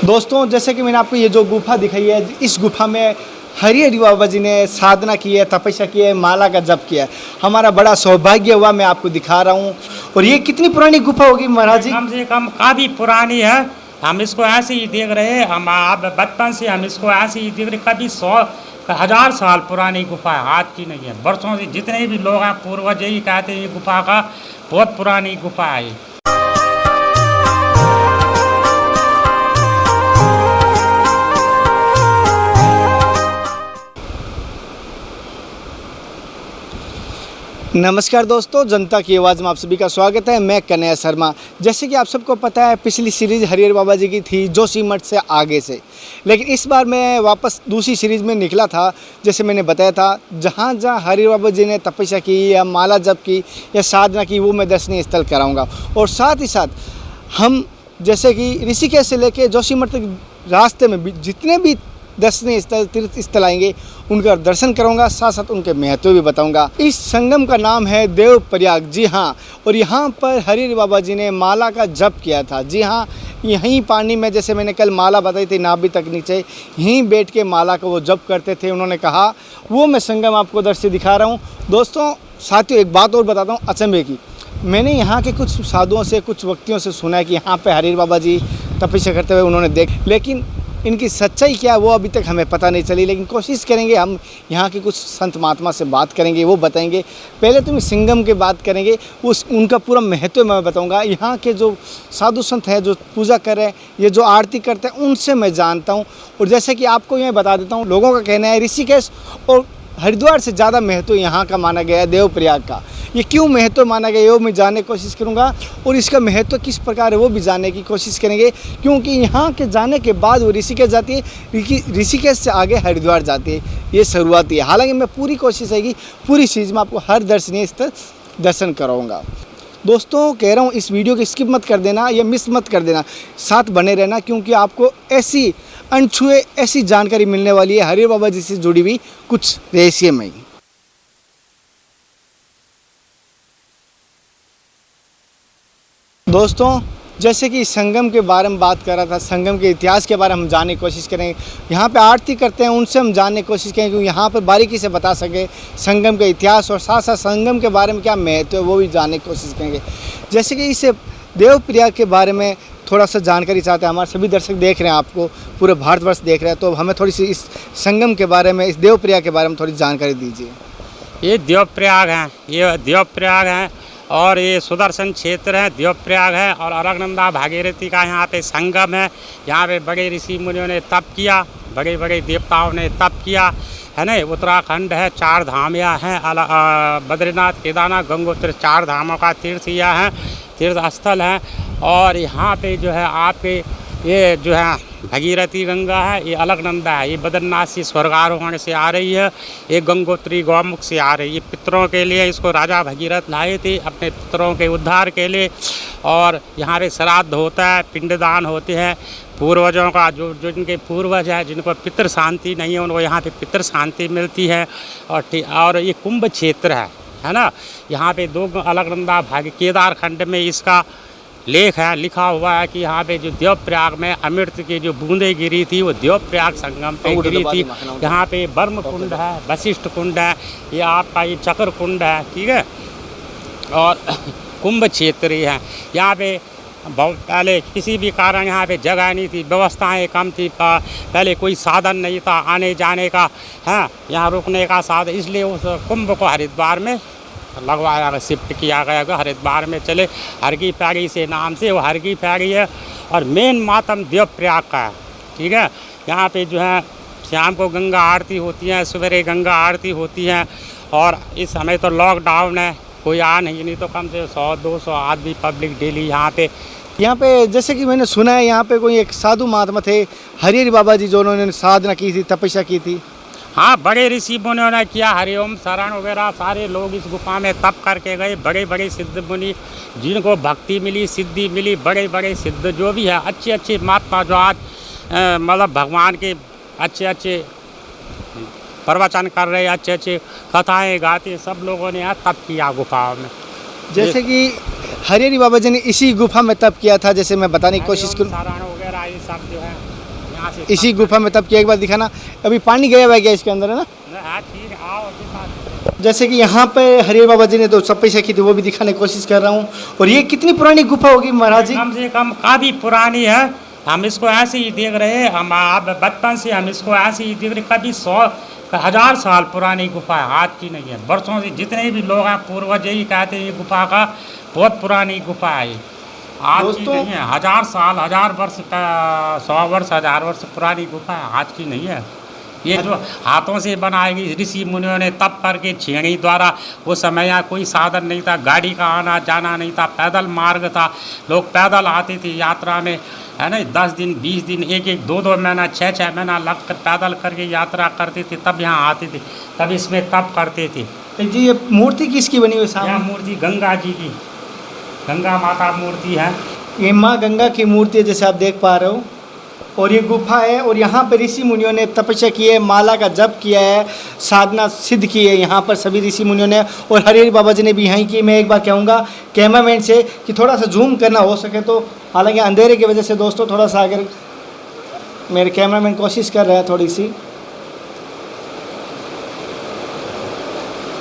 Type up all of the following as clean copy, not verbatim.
दोस्तों जैसे कि मैंने आपको ये जो गुफा दिखाई है, इस गुफा में हरिहर बाबा जी ने साधना की है, तपस्या की है, माला का जप किया है। हमारा बड़ा सौभाग्य हुआ, मैं आपको दिखा रहा हूँ। और ये कितनी पुरानी गुफा होगी महाराज जी? कम से कम काफ़ी पुरानी है। हम इसको ऐसे ही देख रहे हैं, हम आप बचपन से हम इसको ऐसे ही देख रहे, कभी 100,000 साल पुरानी गुफा है, आज की नहीं है। बरसों से जितने भी लोग हैं पूर्वज यही कहते हैं ये गुफा का बहुत पुरानी गुफा है ये। नमस्कार दोस्तों, जनता की आवाज़ में आप सभी का स्वागत है। मैं कन्हैया शर्मा। जैसे कि आप सबको पता है, पिछली सीरीज़ हरिहर बाबा जी की थी जोशीमठ से आगे से, लेकिन इस बार मैं वापस दूसरी सीरीज़ में निकला था। जैसे मैंने बताया था, जहाँ जहाँ हरिहर बाबा जी ने तपस्या की या माला जप की या साधना की, वो मैं दर्शनीय स्थल कराऊँगा। और साथ ही साथ हम जैसे कि ऋषिकेश से लेके जोशीमठ तक रास्ते में भी जितने भी दर्शनीय स्थल, तीर्थ स्थल आएंगे, उनका दर्शन कराऊंगा, साथ साथ उनके महत्व भी बताऊंगा। इस संगम का नाम है देवप्रयाग। जी हाँ, और यहाँ पर हरिहर बाबा जी ने माला का जप किया था। जी हाँ, यहीं पानी में, जैसे मैंने कल माला बताई थी, नाभि तक नीचे यहीं बैठ के माला का वो जप करते थे। उन्होंने कहा, वो मैं संगम आपको दर्शन दिखा रहा हूँ। दोस्तों साथियों, एक बात और बताता हूँ अचंभे की। मैंने यहाँ के कुछ साधुओं से, कुछ व्यक्तियों से सुना है कि यहाँ पर हरिहर बाबा जी तपस्या करते हुए उन्होंने लेकिन इनकी सच्चाई क्या है वो अभी तक हमें पता नहीं चली। लेकिन कोशिश करेंगे, हम यहाँ के कुछ संत महात्मा से बात करेंगे, वो बताएंगे। पहले तो संगम की बात करेंगे, उनका पूरा महत्व मैं बताऊँगा। यहाँ के जो साधु संत हैं, जो पूजा कर रहे हैं, ये जो आरती करते हैं, उनसे मैं जानता हूँ। और जैसे कि आपको मैं बता देता हूँ, लोगों का कहना है ऋषिकेश और हरिद्वार से ज़्यादा महत्व यहाँ का माना गया है, देवप्रयाग का। ये क्यों महत्व माना गया, वो मैं जानने की कोशिश करूँगा। और इसका महत्व किस प्रकार है वो भी जानने की कोशिश करेंगे, क्योंकि यहाँ के जाने के बाद वो ऋषिकेश जाती है, ऋषिकेश से आगे हरिद्वार जाती है। ये शुरुआती है। हालांकि मैं पूरी कोशिश है कि पूरी चीज़ में आपको हर दर्शनीय स्थल दर्शन कराऊँगा। दोस्तों कह रहा हूँ, इस वीडियो को स्किप मत कर देना या मिस मत कर देना, साथ बने रहना, क्योंकि आपको ऐसी अनछुए ऐसी जानकारी मिलने वाली है हरिहर बाबा जी से जुड़ी हुई कुछ रहस्यमय। दोस्तों जैसे कि संगम के बारे में बात कर रहा था, संगम के इतिहास के बारे में हम जानने की कोशिश करेंगे। यहाँ पे आरती करते हैं, उनसे हम जानने की कोशिश करेंगे, क्योंकि यहाँ पर बारीकी से बता सके संगम के इतिहास, और साथ साथ संगम के बारे में क्या महत्व है वो भी जानने की कोशिश करेंगे। जैसे कि इस देवप्रयाग के बारे में थोड़ा सा जानकारी चाहते हैं। हमारे सभी दर्शक देख रहे हैं, आपको पूरे भारतवर्ष देख रहे हैं, तो हमें थोड़ी सी इस संगम के बारे में, इस देवप्रयाग के बारे में थोड़ी जानकारी दीजिए। ये देवप्रयाग है, ये देवप्रयाग है और ये सुदर्शन क्षेत्र है, देवप्रयाग है। और अलकनंदा भागीरथी का यहाँ पे संगम है। यहाँ पे बड़े ऋषि मुनियों ने तप किया, बड़े बड़े देवताओं ने तप किया है ना। उत्तराखंड है, 4 धाम यहाँ हैं, बद्रीनाथ, केदारनाथ, गंगोत्री, 4 धामों का तीर्थ यह है, तीर्थ स्थल है। और यहाँ पे जो है आपके ये जो है भगीरथी गंगा है, ये अलकनंदा है, ये बद्रीनाथ से स्वर्गारोहण से आ रही है, ये गंगोत्री गौमुख से आ रही है। पितरों के लिए इसको राजा भगीरथ लाए थे, अपने पितरों के उद्धार के लिए। और यहाँ पे श्राद्ध होता है, पिंडदान होते हैं पूर्वजों का, जो जिनके पूर्वज है, जिनको पितृ शांति नहीं है, उनको यहाँ पे पितृ शांति मिलती है। और ये कुंभ क्षेत्र है ना। यहाँ पे 2 अलकनंदा केदारखंड में इसका लेख है, लिखा हुआ है कि यहाँ पे जो देवप्रयाग में अमृत की जो बूंदें गिरी थी, वो देवप्रयाग संगम पे गिरी थी। यहाँ पे ब्रह्म कुंड है, वशिष्ठ कुंड है, ये आपका ये चक्र कुंड है, ठीक है। और कुंभ क्षेत्र है। यहाँ पे बहुत पहले किसी भी कारण यहाँ पे जगह नहीं थी, व्यवस्थाएं कम थी, पहले कोई साधन नहीं था आने जाने का, है यहाँ रुकने का साधन, इसलिए उस कुंभ को हरिद्वार में लगवाया, शिफ्ट किया गया, हरिद्वार में चले। हर की पैड़ी से नाम से वो हर की पैड़ी है। और मेन मातम देवप्रयाग का है, ठीक है। यहाँ पे जो है शाम को गंगा आरती होती है, सवेरे गंगा आरती होती है। और इस समय तो लॉकडाउन है, कोई आ नहीं तो कम से 100-200 आदमी पब्लिक डेली यहाँ पे जैसे कि मैंने सुना है, यहाँ पे कोई एक साधु महात्मा थे हरिहर बाबा जी, जो उन्होंने साधना की थी, तपस्या की थी। हाँ, बड़े ऋषि मुनियों ने किया, हरिओम शरण वगैरह सारे लोग इस गुफा में तप करके गए। बड़े बड़े सिद्ध मुनि, जिनको भक्ति मिली, सिद्धि मिली, बड़े बड़े सिद्ध जो भी है, अच्छे अच्छे महात्मा जो आज मतलब भगवान के अच्छे अच्छे प्रवचन कर रहे, अच्छे अच्छे कथाएं गाते, सब लोगों ने यहाँ तप किया गुफा में। जैसे कि हरिहर बाबा जी ने इसी गुफा में तप किया था, जैसे मैं बताने की कोशिश करूँ। शरण वगैरह ये सब जो है यहाँ से इसी गुफा में तब किया, एक बार दिखाना। अभी पानी गया हुआ है क्या इसके अंदर, है ना? हाँ ठीक, आओ दिखा। जैसे कि यहाँ पे हरिहर बाबा जी ने तो तपस्या की थी, वो भी दिखाने की कोशिश कर रहा हूँ। और ये कितनी पुरानी गुफा होगी महाराज जी? कम से कम काफ़ी पुरानी है। हम इसको ऐसे ही देख रहे हैं, हम आप बचपन से हम इसको ऐसे ही देख रहे, कभी 100-1000 साल पुरानी गुफा है, आज की नहीं है। वर्षों से जितने भी लोग हैं पूर्वज यही कहते हैं ये गुफा का बहुत पुरानी गुफा है। आज की नहीं है, 1000 साल, 1000 वर्ष का, 100 वर्ष, 1000 वर्ष पुरानी गुफा है, आज की नहीं है। ये जो हाथों से बनाई गई, ऋषि मुनियों ने तप करके छेड़ी द्वारा, वो समय यहाँ कोई साधन नहीं था, गाड़ी का आना जाना नहीं था, पैदल मार्ग था, लोग पैदल आते थे यात्रा में, है ना। 10 दिन 20 दिन, 1-1, 2-2 महीना, 6-6 महीना लग कर पैदल करके यात्रा करते थे, तब यहाँ आते थे, तब इसमें तप करते थे। तो जी ये मूर्ति किसकी बनी हुई यह सामने? मूर्ति गंगा जी की, गंगा माता मूर्ति है। ये माँ गंगा की मूर्ति है जैसे आप देख पा रहे हो। और ये गुफा है, और यहाँ पर ऋषि मुनियों ने तपस्या की है, माला का जप किया है, साधना सिद्ध की है यहाँ पर सभी ऋषि मुनियों ने। और हरिहर बाबा जी ने भी यहीं की। मैं एक बार कहूँगा कैमरामैन से कि थोड़ा सा जूम करना हो सके तो, हालांकि अंधेरे की वजह से दोस्तों थोड़ा सा, अगर मेरे कैमरामैन कोशिश कर रहे हैं थोड़ी सी,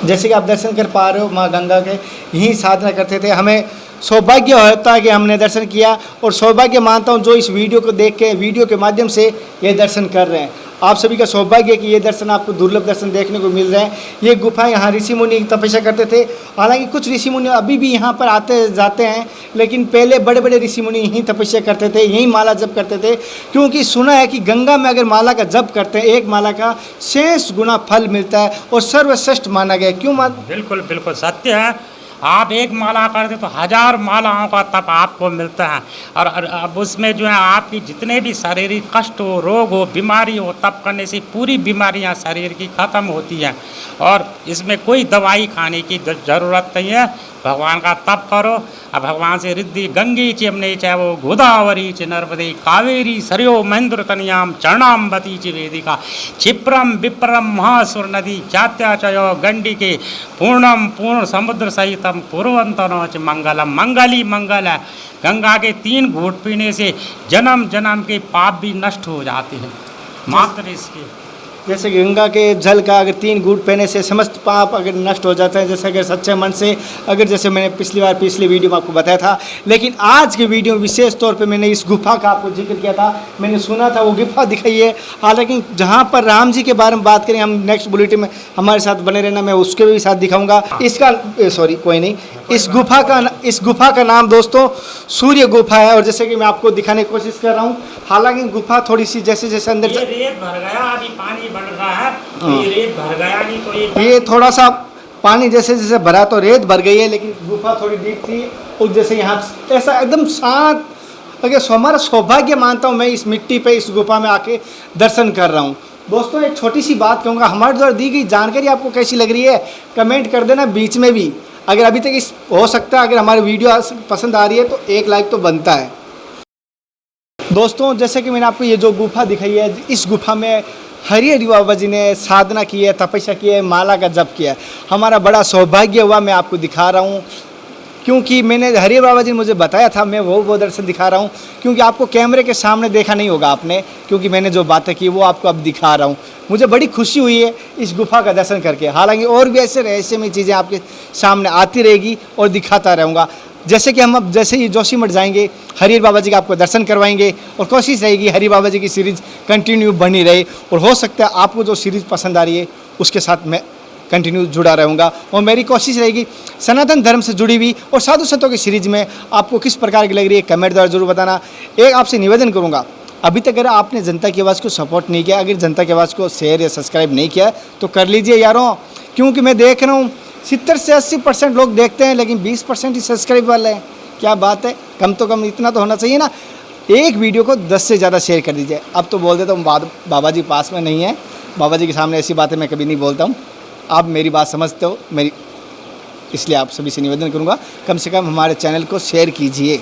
जैसे कि आप दर्शन कर पा रहे हो माँ गंगा के, यहीं साधना करते थे। हमें सौभाग्य होता है कि हमने दर्शन किया, और सौभाग्य मानता हूँ जो इस वीडियो को देख के, वीडियो के माध्यम से ये दर्शन कर रहे हैं। आप सभी का सौभाग्य है कि ये दर्शन आपको दुर्लभ दर्शन देखने को मिल रहे हैं। ये गुफा, यहाँ ऋषि मुनि तपस्या करते थे। हालांकि कुछ ऋषि मुनि अभी भी यहाँ पर आते जाते हैं, लेकिन पहले बड़े बड़े ऋषि मुनि यहीं तपस्या करते थे, यहीं माला जप करते थे। क्योंकि सुना है कि गंगा में अगर माला का जप करते हैं, एक माला का 6 गुना फल मिलता है और सर्वश्रेष्ठ माना गया। क्यों बिल्कुल बिल्कुल सत्य है। आप एक माला करते तो 1000 मालाओं का तप आपको मिलता है। और अब उसमें जो है आपकी जितने भी शारीरिक कष्ट हो, रोग हो, बीमारी हो, तप करने से पूरी बीमारियां शरीर की ख़त्म होती हैं। और इसमें कोई दवाई खाने की ज़रूरत नहीं है। भगवान का तप करो, अब भगवान से रिद्धि गंगे च यमुने चाहे वो गोदावरी च नर्मदे कावेरी सरयो महेंद्र तनयाम चरणाम्बती च वेदिका क्षिप्रम विप्रम महासुर नदी चात्या चयो गंडिके पूर्णम पूर्ण समुद्र सहितम पूर्वंतनो च मंगलम। मंगल ही मंगल है। गंगा के 3 घूंट पीने से जन्म जन्म के पाप भी नष्ट हो जाते हैं मात्र इसके। जैसे गंगा के जल का अगर 3 घूंट पीने से समस्त पाप अगर नष्ट हो जाते हैं, जैसे अगर सच्चे मन से, अगर जैसे मैंने पिछली वीडियो में आपको बताया था। लेकिन आज के वीडियो में विशेष तौर पे मैंने इस गुफा का आपको जिक्र किया था, मैंने सुना था वो गुफा दिखाई है। हालांकि जहाँ पर राम जी के बारे में बात करें, हम नेक्स्ट बुलेटिन में हमारे साथ बने रहना, मैं उसके भी साथ दिखाऊंगा। इसका सॉरी कोई नहीं, इस गुफा का नाम दोस्तों सूर्य गुफा है। और जैसे कि मैं आपको दिखाने की कोशिश कर रहा हूँ, हालांकि गुफा थोड़ी सी जैसे जैसे अंदर ये रेत भर गया, अभी पानी बढ़ रहा है, तो ये रेत भर गया नहीं तो ये थोड़ा सा पानी जैसे जैसे भरा तो रेत भर गई है, लेकिन गुफा थोड़ी डीप थी। और जैसे यहाँ ऐसा एकदम शांत, अगर हमारा सौभाग्य मानता हूँ मैं इस मिट्टी पे, इस गुफा में आके दर्शन कर रहा हूँ। दोस्तों एक छोटी सी बात कहूँगा, हमारे द्वारा दी गई जानकारी आपको कैसी लग रही है कमेंट कर देना बीच में भी। अगर अभी तक इस हो सकता है अगर हमारी वीडियो पसंद आ रही है तो 1 लाइक तो बनता है। दोस्तों जैसे कि मैंने आपको ये जो गुफा दिखाई है, इस गुफा में हरिहर बाबा जी ने साधना की है, तपस्या की है, माला का जप किया है। हमारा बड़ा सौभाग्य हुआ, मैं आपको दिखा रहा हूँ। क्योंकि मैंने हरिहर बाबा जी ने मुझे बताया था, मैं वो दर्शन दिखा रहा हूँ। क्योंकि आपको कैमरे के सामने देखा नहीं होगा आपने, क्योंकि मैंने जो बातें की वो आपको अब दिखा रहा हूँ। मुझे बड़ी खुशी हुई है इस गुफा का दर्शन करके। हालांकि और भी ऐसे रहस्यमय चीज़ें आपके सामने आती रहेगी और दिखाता रहूँगा। जैसे कि हम अब जैसे ही जोशीमठ जाएंगे, हरिहर बाबा जी का आपको दर्शन करवाएंगे। और कोशिश रहेगी हरिहर बाबा जी की सीरीज़ कंटिन्यू बनी रहे। और हो सकता है आपको जो सीरीज़ पसंद आ रही है उसके साथ मैं कंटिन्यू जुड़ा रहूँगा। और मेरी कोशिश रहेगी सनातन धर्म से जुड़ी हुई और साधु संतों की सीरीज़ में आपको किस प्रकार की लग रही है कमेंट द्वारा जरूर बताना। एक आपसे निवेदन करूँगा, अभी तक अगर आपने जनता की आवाज़ को सपोर्ट नहीं किया, अगर जनता की आवाज़ को शेयर या सब्सक्राइब नहीं किया तो कर लीजिए यारों। क्योंकि मैं देख रहा हूँ 70 से 80% लोग देखते हैं, लेकिन 20% ही सब्सक्राइब वाले हैं। क्या बात है, कम तो कम इतना तो होना चाहिए ना। एक वीडियो को 10 से ज़्यादा शेयर कर दीजिए। अब तो बोल देता हूँ बाबा जी पास में नहीं है, बाबा जी के सामने ऐसी बातें मैं कभी नहीं बोलता हूँ। आप मेरी बात समझते हो मेरी, इसलिए आप सभी से निवेदन करूँगा कम से कम हमारे चैनल को शेयर कीजिए,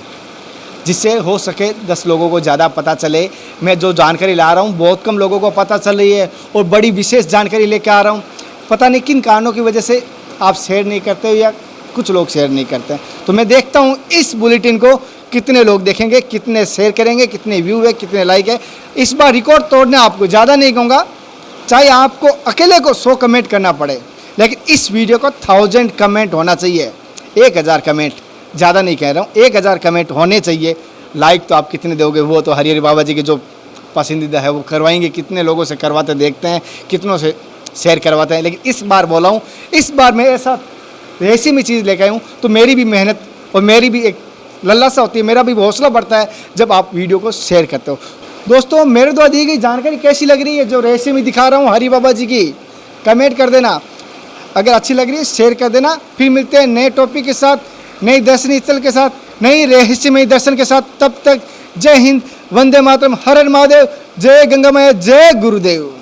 जिससे हो सके 10 लोगों को ज़्यादा पता चले। मैं जो जानकारी ला रहा हूँ बहुत कम लोगों को पता चल रही है और बड़ी विशेष जानकारी लेकर आ रहा हूँ। पता नहीं किन कारणों की वजह से आप शेयर नहीं करते हो या कुछ लोग शेयर नहीं करते हैं। तो मैं देखता हूँ इस बुलेटिन को कितने लोग देखेंगे, कितने शेयर करेंगे, कितने व्यू है, कितने लाइक है। इस बार रिकॉर्ड तोड़ना आपको, ज़्यादा नहीं कहूँगा, चाहे आपको अकेले को 100 कमेंट करना पड़े, लेकिन इस वीडियो को 1000 कमेंट होना चाहिए। 1000 कमेंट, ज़्यादा नहीं कह रहा हूँ, 1000 कमेंट होने चाहिए। लाइक तो आप कितने दोगे, वो तो हरिहर बाबा जी के जो पसंदीदा है वो करवाएंगे, कितने लोगों से करवाते देखते हैं, कितनों से शेयर करवाते हैं। लेकिन इस बार बोला हूँ, इस बार मैं ऐसी में चीज़ लेकर आया हूँ, तो मेरी भी मेहनत और मेरी भी एक लल्लासा होती है, मेरा भी हौसला बढ़ता है जब आप वीडियो को शेयर करते हो। दोस्तों, मेरे द्वारा दी गई जानकारी कैसी लग रही है, जो रेसिपी में दिखा रहा हूँ हरि बाबा जी की, कमेंट कर देना। अगर अच्छी लग रही है शेयर कर देना। फिर मिलते हैं नए टॉपिक के साथ, नई दर्शनीय स्थल के साथ, नई रहस्यमय दर्शन के साथ। तब तक जय हिंद, वंदे मातरम, हर हर महादेव, जय गंगा मैया, जय गुरुदेव।